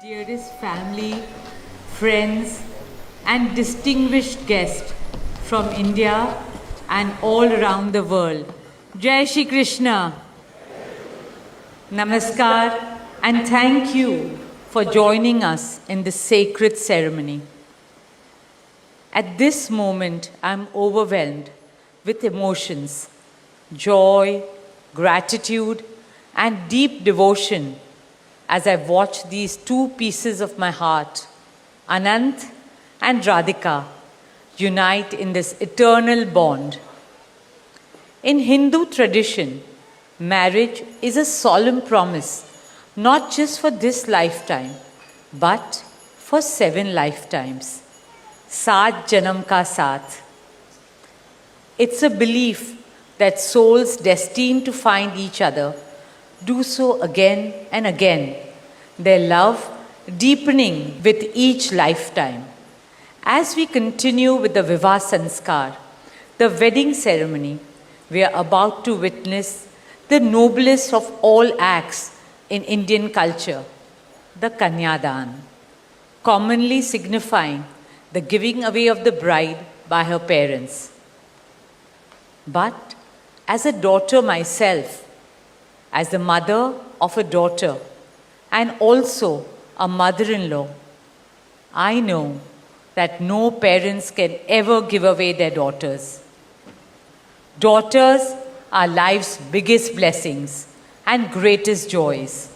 Dearest family, friends, and distinguished guests from India and all around the world. Jai Shri Krishna. Namaskar, and thank you for joining us in this sacred ceremony. At this moment, I'm overwhelmed with emotions, joy, gratitude, and deep devotion as I watch these two pieces of my heart, Anant and Radhika, unite in this eternal bond. In Hindu tradition, marriage is a solemn promise, not just for this lifetime, but for 7 lifetimes. Saat Janam Ka Saath. It's a belief that souls destined to find each other do so again and again, their love deepening with each lifetime. As we continue with the Vivah Sanskar, the wedding ceremony, we are about to witness the noblest of all acts in Indian culture, the Kanyadan, commonly signifying the giving away of the bride by her parents. But as a daughter myself, as the mother of a daughter and also a mother-in-law, I know that no parents can ever give away their daughters. Daughters are life's biggest blessings and greatest joys.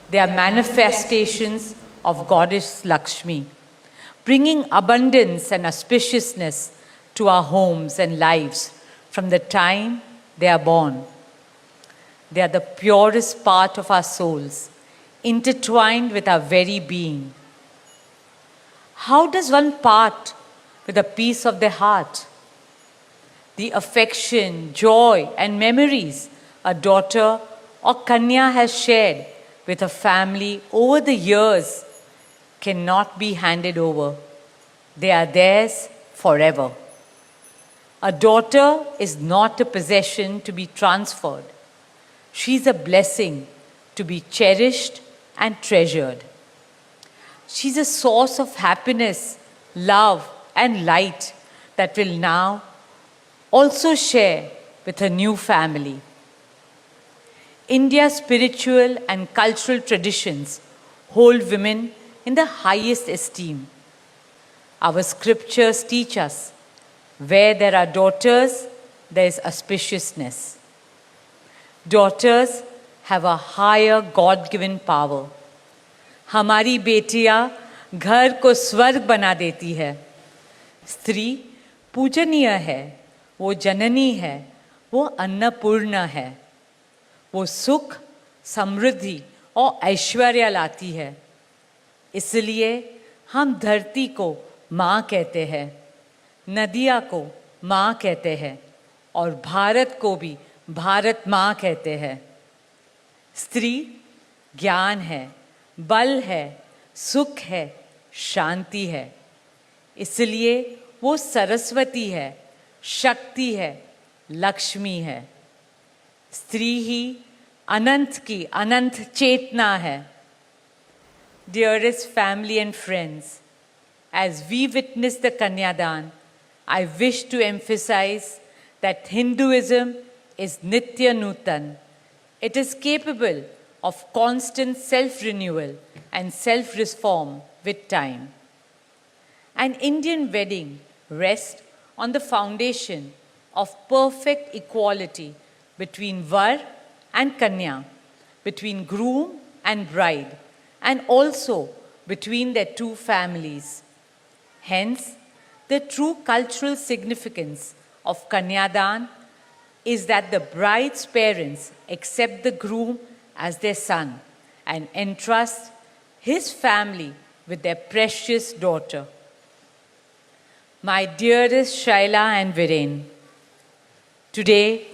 They are manifestations of Goddess Lakshmi, bringing abundance and auspiciousness to our homes and lives from the time they are born. They are the purest part of our souls, intertwined with our very being. How does one part with a piece of their heart? The affection, joy, and memories a daughter or Kanya has shared with her family over the years cannot be handed over. They are theirs forever. A daughter is not a possession to be transferred. She is a blessing to be cherished and treasured. She's a source of happiness, love, and light that will now also share with her new family. India's spiritual and cultural traditions hold women in the highest esteem. Our scriptures teach us, where there are daughters, there is auspiciousness. Daughters have a higher God-given power. हमारी बेटियां घर को स्वर्ग बना देती है. स्त्री पूजनीय है, वो जननी है, वो अन्नपूर्णा है. वो सुख, समृद्धि और ऐश्वर्य लाती है. इसलिए हम धरती को माँ कहते हैं, नदियाँ को माँ कहते हैं और भारत को भी भारत माँ कहते हैं. स्त्री ज्ञान है, बल है, सुख है, शांति है. इसलिए वो सरस्वती है, शक्ति है, लक्ष्मी है. स्त्री ही अनंत की अनंत चेतना है. Dearest family and friends, as we witness the Kanyadan, I wish to emphasize that Hinduism is Nitya Nutan. It is capable of constant self-renewal and self-reform with time. An Indian wedding rests on the foundation of perfect equality between Var and Kanya, between groom and bride, and also between their two families. Hence, the true cultural significance of Kanyadan is that the bride's parents accept the groom as their son and entrust his family with their precious daughter. My dearest Shaila and Viren, today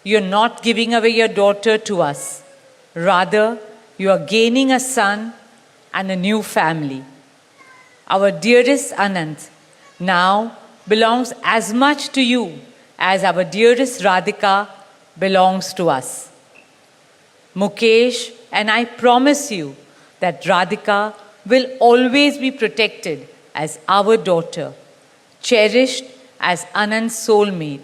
you're not giving away your daughter to us. Rather, you are gaining a son and a new family. Our dearest Anant now belongs as much to you as our dearest Radhika belongs to us. Mukesh and I promise you that Radhika will always be protected as our daughter, cherished as Anand's soulmate,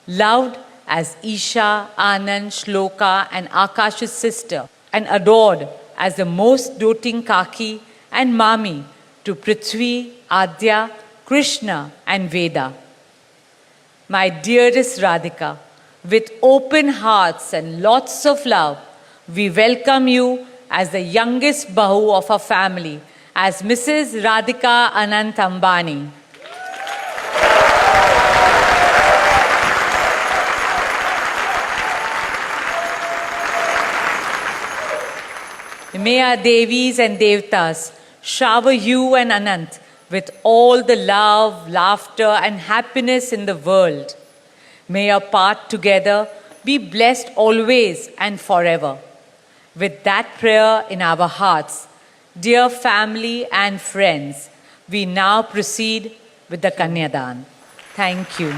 loved as Isha, Anand, Shloka, and Akash's sister, and adored as the most doting Kaki and Mami to Prithvi, Adya, Krishna, and Veda. My dearest Radhika, with open hearts and lots of love, we welcome you as the youngest Bahu of our family, as Mrs. Radhika Anant Ambani. May our Devis and Devtas shower you and Anant with all the love, laughter, and happiness in the world. May your path together be blessed always and forever. With that prayer in our hearts, dear family and friends, we now proceed with the Kanyadan. Thank you.